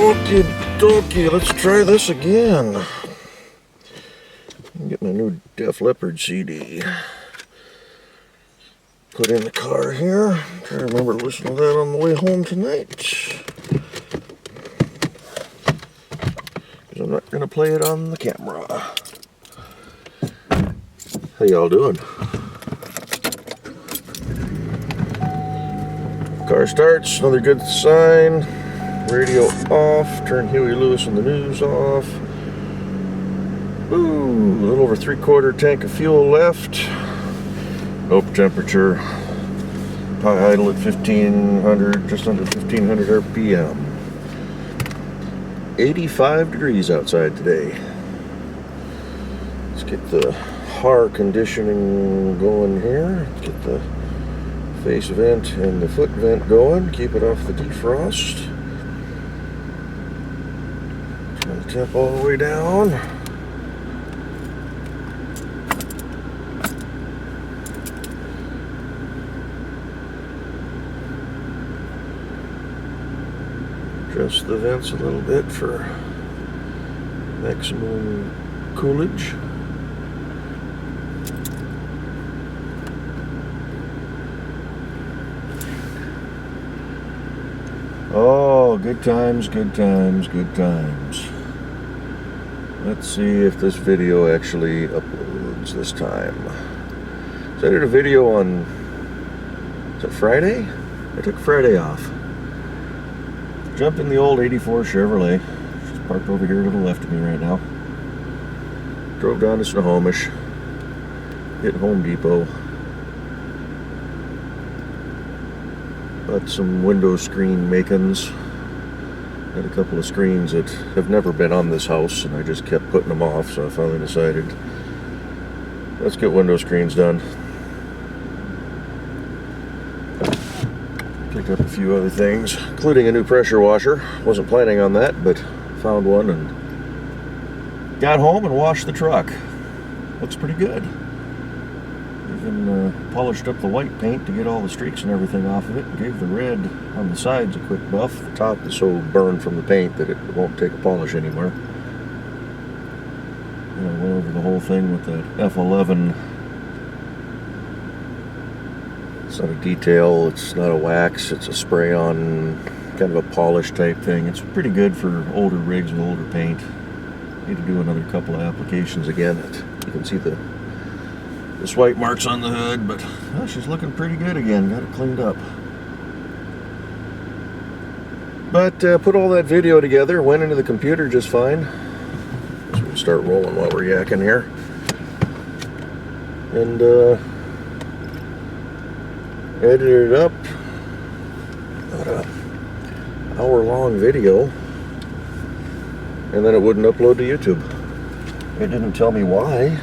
Okie dokie, let's try this again. Get my new Def Leppard CD. Put in the car here. Try to remember to listen to that on the way home tonight. Because I'm not going to play it on the camera. How y'all doing? Car starts, another good sign. Radio off, turn Huey Lewis and the news off. Ooh, a little over 3/4 tank of fuel left. Nope, temperature. High idle at 1500, just under 1500 RPM. 85 degrees outside today. Let's get the HAR conditioning going here. Get the face vent and the foot vent going. Keep it off the defrost. Turn the temp all the way down. Adjust the vents a little bit for maximum coolage. Oh, good times, good times, good times. Let's see if this video actually uploads this time. So I did a video on, is it Friday? I took Friday off. Jumped in the old 84 Chevrolet. She's parked over here to the left of me right now. Drove down to Snohomish. Hit Home Depot. Bought some window screen makings. Had a couple of screens that have never been on this house, and I just kept putting them off, so I finally decided, let's get window screens done. Picked up a few other things, including a new pressure washer. Wasn't planning on that, but found one and got home and washed the truck. Looks pretty good. Even polished up the white paint to get all the streaks and everything off of it. Gave the red on the sides a quick buff. The top is so burned from the paint that it won't take a polish anymore. And I went over the whole thing with that F11. It's not a detail, it's not a wax, it's a spray-on, kind of a polish type thing. It's pretty good for older rigs with older paint. Need to do another couple of applications again. You can see the swipe marks on the hood, but well, she's looking pretty good again. Got it cleaned up. But put all that video together, went into the computer just fine. So we'll start rolling while we're yakking here. And edited it up. About an hour-long video. And then it wouldn't upload to YouTube. It didn't tell me why.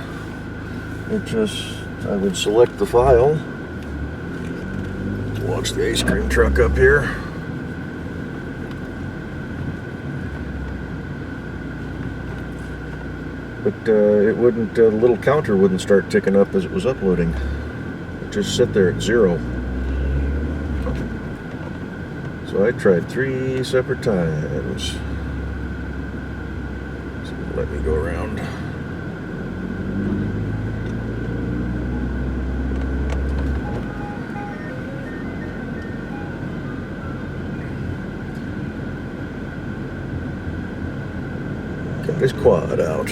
It just, I would select the file. Launch the ice cream truck up here. But it wouldn't, the little counter wouldn't start ticking up as it was uploading. It just sit there at 0. So I tried 3 separate times. So let me go around. Got his quad out.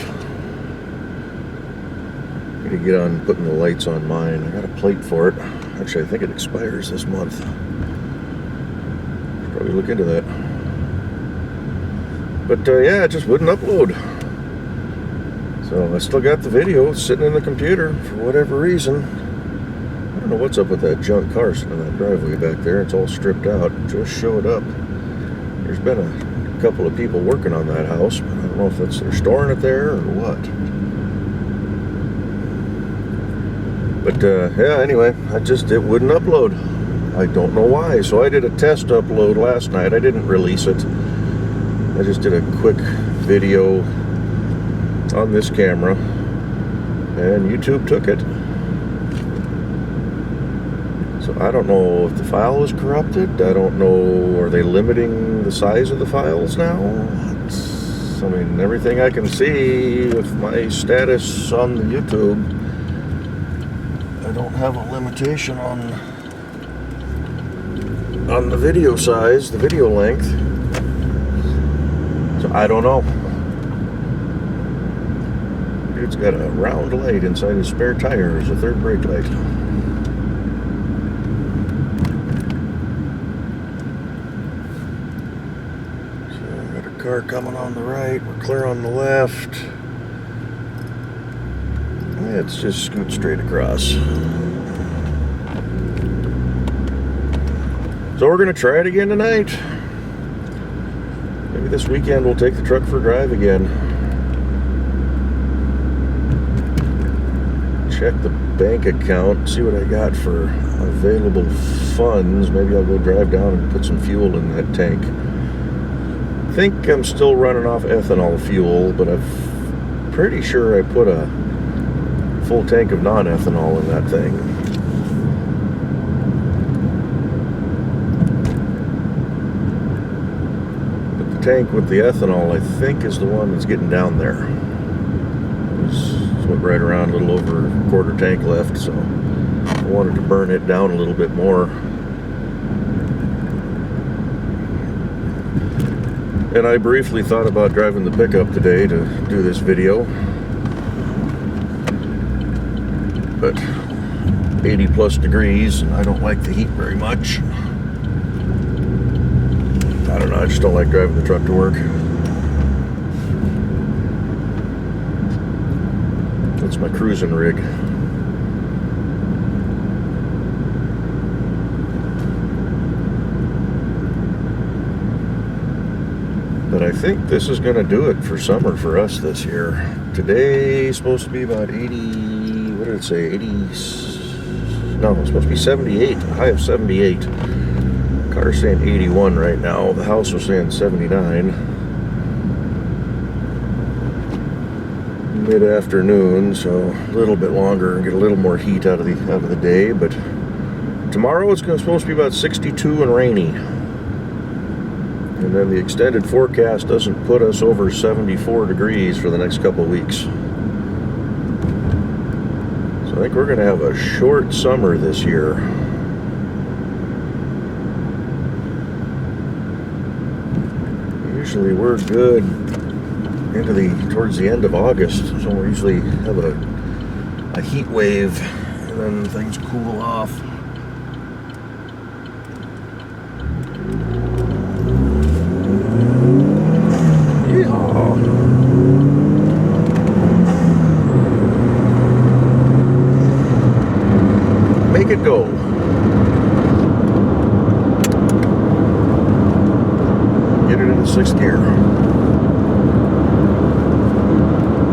Gotta get on putting the lights on mine. I got a plate for it. Actually, I think it expires this month. Should probably look into that. But yeah, it just wouldn't upload. So I still got the video sitting in the computer for whatever reason. I don't know what's up with that junk car sitting in that driveway back there. It's all stripped out. It just showed up. There's been a couple of people working on that house, but I don't know if that's they're storing it there or what. But yeah, anyway, it wouldn't upload. I don't know why. So I did a test upload last night. I didn't release it. I just did a quick video on this camera, and YouTube took it. So I don't know if the file was corrupted. I don't know, are they limiting the size of the files now? I mean, everything I can see with my status on the YouTube, I don't have a limitation on the video size, the video length. So I don't know. Dude's got a round light inside his spare tire as a third brake light. Car coming on the right, we're clear on the left. Let's just scoot straight across. So we're gonna try it again tonight. Maybe this weekend we'll take the truck for a drive again. Check the bank account, see what I got for available funds. Maybe I'll go drive down and put some fuel in that tank. I think I'm still running off ethanol fuel, but I'm pretty sure I put a full tank of non-ethanol in that thing. But the tank with the ethanol, I think, is the one that's getting down there. It's went right around, a little over a quarter tank left, so I wanted to burn it down a little bit more. And I briefly thought about driving the pickup today to do this video, but 80 plus degrees and I don't like the heat very much. I don't know, I just don't like driving the truck to work. That's my cruising rig. But I think this is going to do it for summer for us this year. Today's supposed to be about 80, what did it say, 80, no, it's supposed to be 78, a high of 78. Car's saying 81 right now, the house was saying 79. Mid-afternoon, so a little bit longer and get a little more heat out of the day, but tomorrow it's supposed to be about 62 and rainy. And then the extended forecast doesn't put us over 74 degrees for the next couple of weeks. So I think we're going to have a short summer this year. Usually we're good into towards the end of August, so we usually have a heat wave and then things cool off. Make it go. Get it into 6th gear.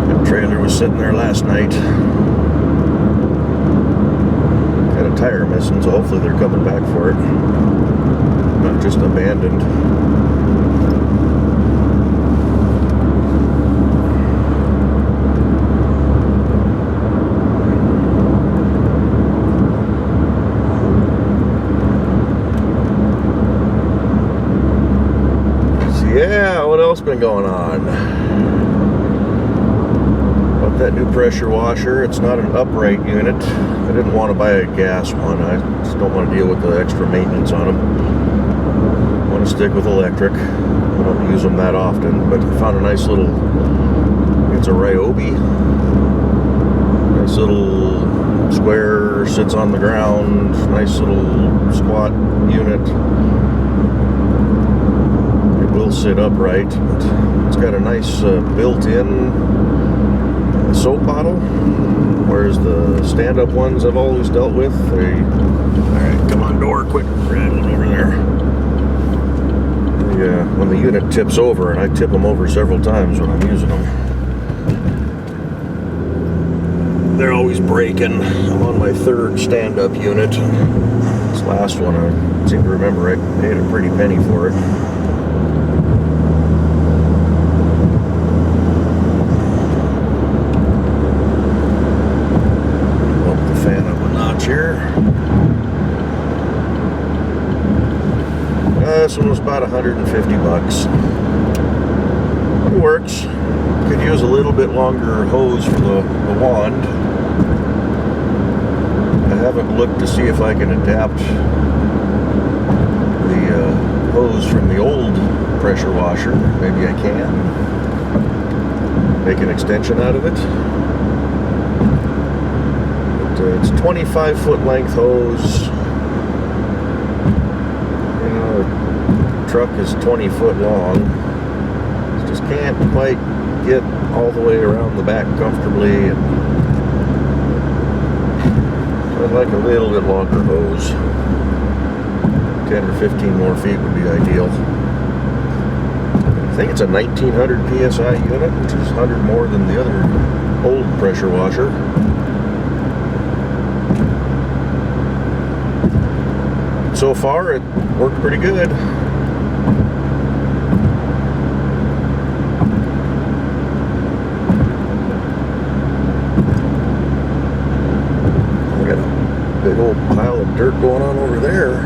That trailer was sitting there last night. Had a tire missing, so hopefully they're coming back for it. Not just abandoned. Yeah, what else been going on? About that new pressure washer. It's not an upright unit. I didn't want to buy a gas one. I just don't want to deal with the extra maintenance on them. I want to stick with electric. I don't use them that often, but I found a nice little, it's a Ryobi. Nice little square, sits on the ground. Nice little squat unit. Will sit upright, but it's got a nice built-in soap bottle, whereas the stand-up ones I've always dealt with, alright, come on door, quick, rattling over there. When the unit tips over, and I tip them over several times when I'm using them, they're always breaking. I'm on my 3rd stand-up unit. This last one, I seem to remember I paid a pretty penny for it. Here. This one was about 150 bucks. It works. Could use a little bit longer hose for the wand. I haven't looked to see if I can adapt the hose from the old pressure washer. Maybe I can make an extension out of it. But it's 25-foot length hose. You know, the truck is 20 foot long. Just can't quite get all the way around the back comfortably, and so I'd like a little bit longer hose. 10 or 15 more feet would be ideal. I think it's a 1900 PSI unit, which is 100 more than the other old pressure washer. So far, it worked pretty good. Big old pile of dirt going on over there.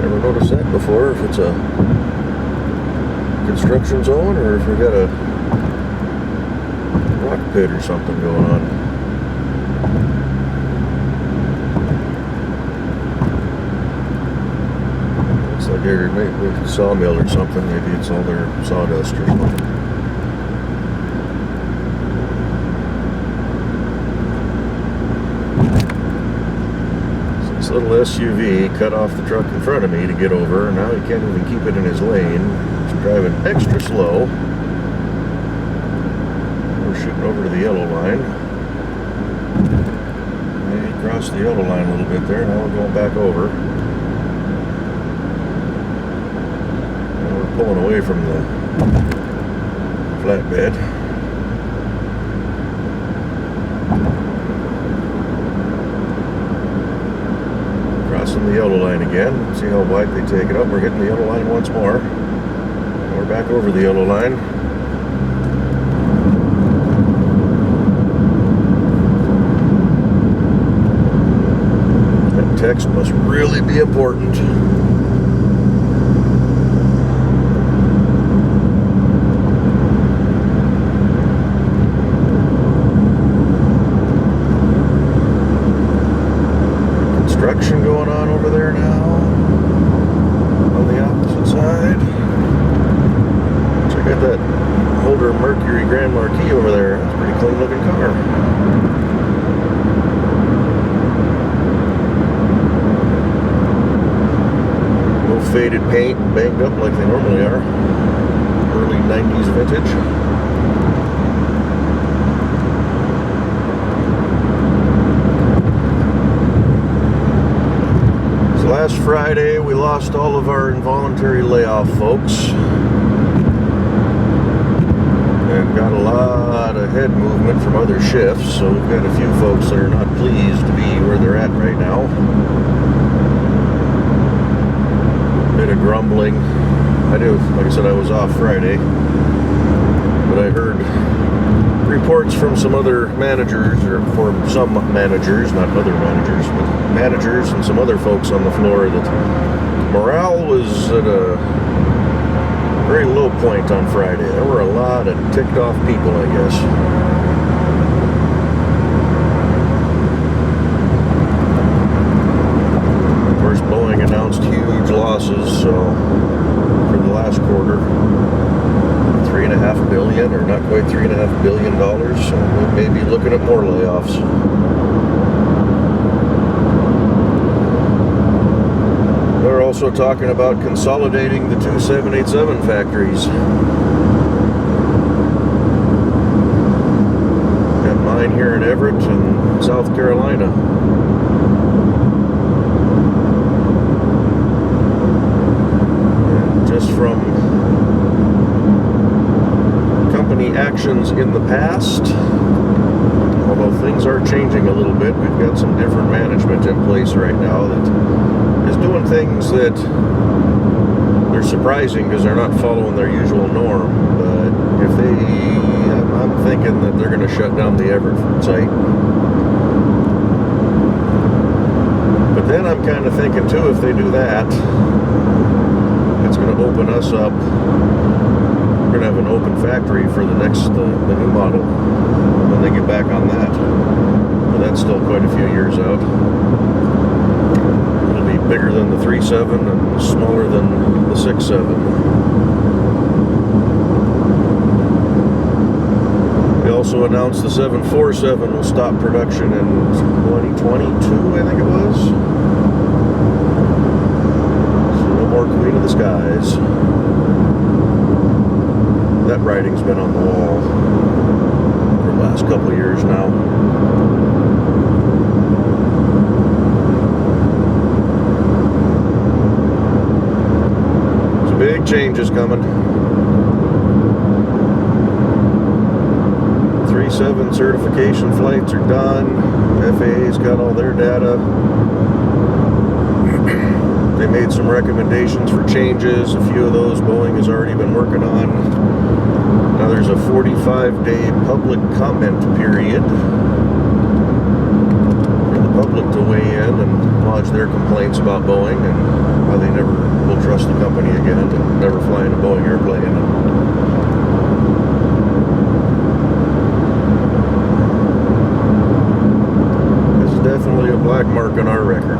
Never noticed that before, if it's a construction zone or if we got a rock pit or something going on. Looks like they're maybe a sawmill or something. Maybe it's all their sawdust or something. This little SUV cut off the truck in front of me to get over. Now he can't even keep it in his lane. He's driving extra slow. We're shooting over to the yellow line. And he crossed the yellow line a little bit there. Now we're going back over. Now we're pulling away from the flatbed. Crossing the yellow line again. See how wide they take it up. We're hitting the yellow line once more. And we're back over the yellow line. That text must really be important. Construction going on over there now on the opposite side. Check out that older Mercury Grand Marquis over there. That's a pretty clean looking car. No faded paint and banged up like they normally are. Early 90s vintage. Last Friday, we lost all of our involuntary layoff folks and got a lot of head movement from other shifts, so we've got a few folks that are not pleased to be where they're at right now. Bit of grumbling. Like I said, I was off Friday, but I heard reports from some other managers, or from some managers, not other managers, but managers and some other folks on the floor, that morale was at a very low point on Friday. There were a lot of ticked off people, I guess. Of course, Boeing announced huge losses, so for the last quarter, $3.5 billion, or not quite $3.5 billion, so we may be looking at more layoffs. They're also talking about consolidating the two 787 factories. Got mine here in Everett and South Carolina. And just from company actions in the past, although things are changing a little bit, we've got some different management in place right now that is doing things that they're surprising because they're not following their usual norm. But if I'm thinking that they're going to shut down the Everett site. But then I'm kind of thinking too, if they do that, going to open us up. We're going to have an open factory for the new model when they get back on that. But that's still quite a few years out. It'll be bigger than the 3.7 and smaller than the 6.7. We also announced the 747 will stop production in 2022, I think it was. So no more Queen of the Skies. That writing's been on the wall for the last couple of years now. So big changes coming. 3.7 certification flights are done. FAA's got all their data. They made some recommendations for changes. A few of those Boeing has already been working on. Now there's a 45-day public comment period for the public to weigh in and lodge their complaints about Boeing and how they never will trust the company again and never fly in a Boeing airplane. This is definitely a black mark on our record.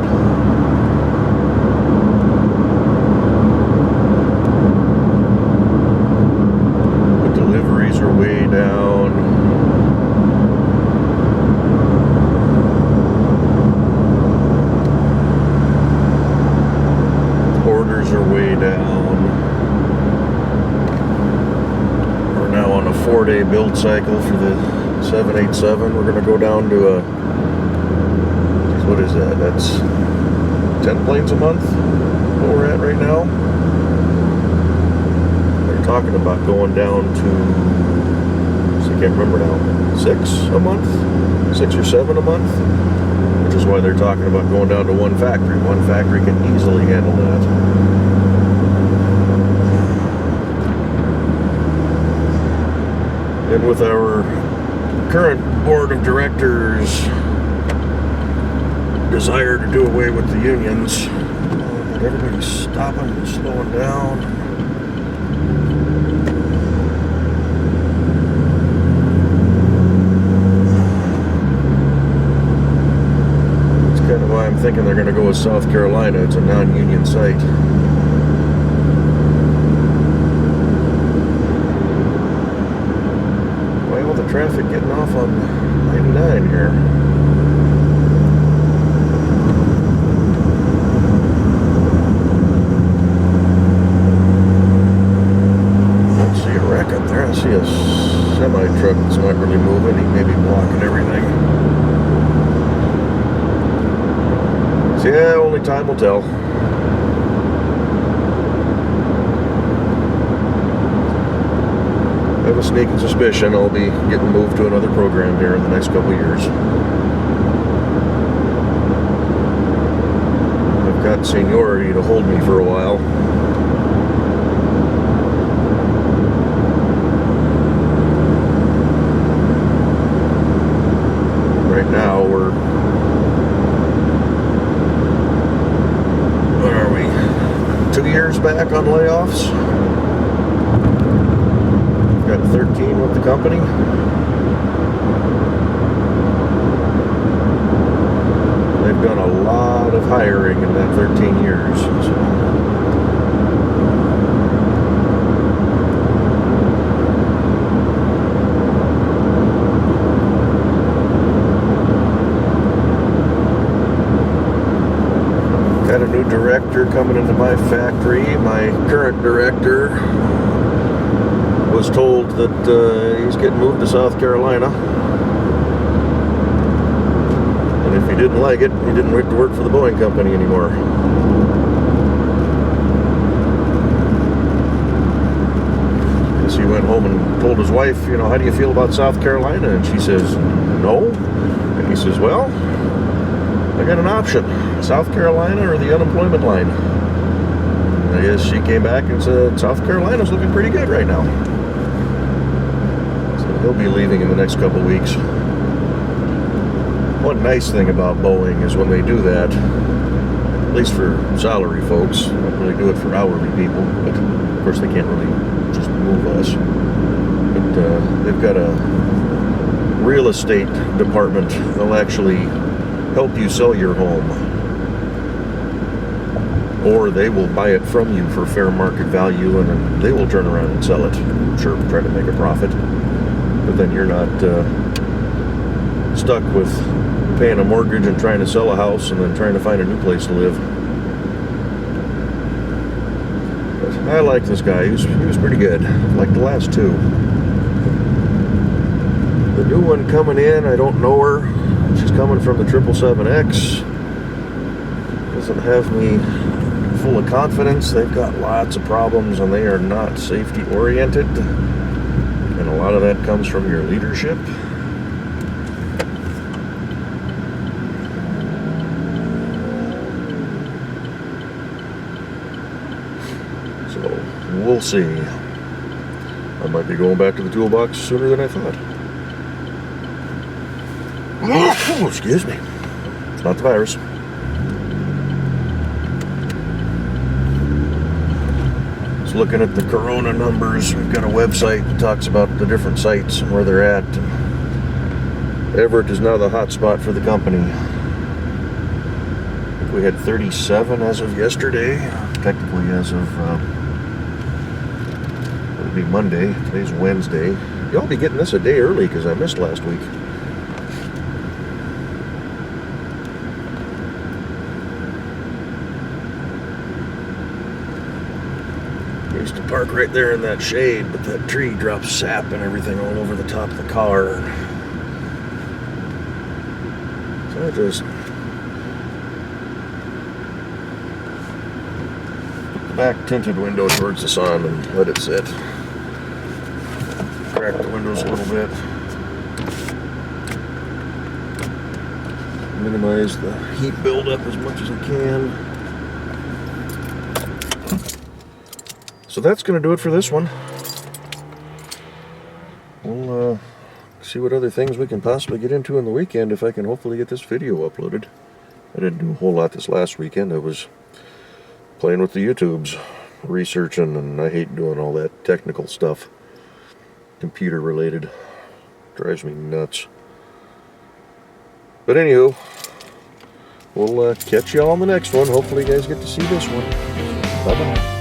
Are way down. Orders are way down. We're now on a 4-day build cycle for the 787. We're going to go down to a, what is that? That's 10 planes a month, what we're at right now. They're talking about going down to, I can't remember now, 6 a month, 6 or 7 a month, which is why they're talking about going down to one factory. One factory can easily handle that. And with our current board of directors' desire to do away with the unions, everybody's stopping and slowing down. I'm thinking they're going to go with South Carolina. It's a non-union site. Why all the traffic getting off on 99 here? I don't see a wreck up there. I see a semi-truck that's not really moving. He may be blocking everything. So yeah, only time will tell. I have a sneaking suspicion I'll be getting moved to another program here in the next couple of years. I've got seniority to hold me for a while. Right now we're 2 years back on layoffs. We've got 13 with the company. They've done a lot of hiring in that 13 years. So. Got a new director coming into my factory. My current director was told that he's getting moved to South Carolina. And if he didn't like it, he didn't have to work for the Boeing company anymore. Because he went home and told his wife, you know, how do you feel about South Carolina? And she says, no. And he says, well, I got an option. South Carolina or the unemployment line. And I guess she came back and said South Carolina's looking pretty good right now. So he'll be leaving in the next couple weeks. One nice thing about Boeing is when they do that, at least for salary folks. They don't really do it for hourly people, but of course they can't really just move us. But they've got a real estate department. They'll actually help you sell your home, or they will buy it from you for fair market value, and then they will turn around and sell it. Sure, try to make a profit, but then you're not stuck with paying a mortgage and trying to sell a house and then trying to find a new place to live. But I like this guy. He was pretty good, like the last two. The new one coming in, I don't know her. She's coming from the 777X. Doesn't have me full of confidence. They've got lots of problems and they are not safety oriented. And a lot of that comes from your leadership. So we'll see. I might be going back to the toolbox sooner than I thought. Oh, excuse me. It's not the virus. Just looking at the corona numbers. We've got a website that talks about the different sites and where they're at. Everett is now the hot spot for the company. I think we had 37 as of yesterday. Technically as of it'll be Monday. Today's Wednesday. Y'all be getting this a day early because I missed last week. I used to park right there in that shade, but that tree drops sap and everything all over the top of the car. So I just put the back tinted window towards the sun and let it sit. Crack the windows a little bit. Minimize the heat buildup as much as I can. So that's going to do it for this one. We'll see what other things we can possibly get into in the weekend if I can hopefully get this video uploaded. I didn't do a whole lot this last weekend. I was playing with the YouTubes, researching, and I hate doing all that technical stuff. Computer related. Drives me nuts. But anywho, we'll catch y'all on the next one. Hopefully you guys get to see this one. Bye-bye.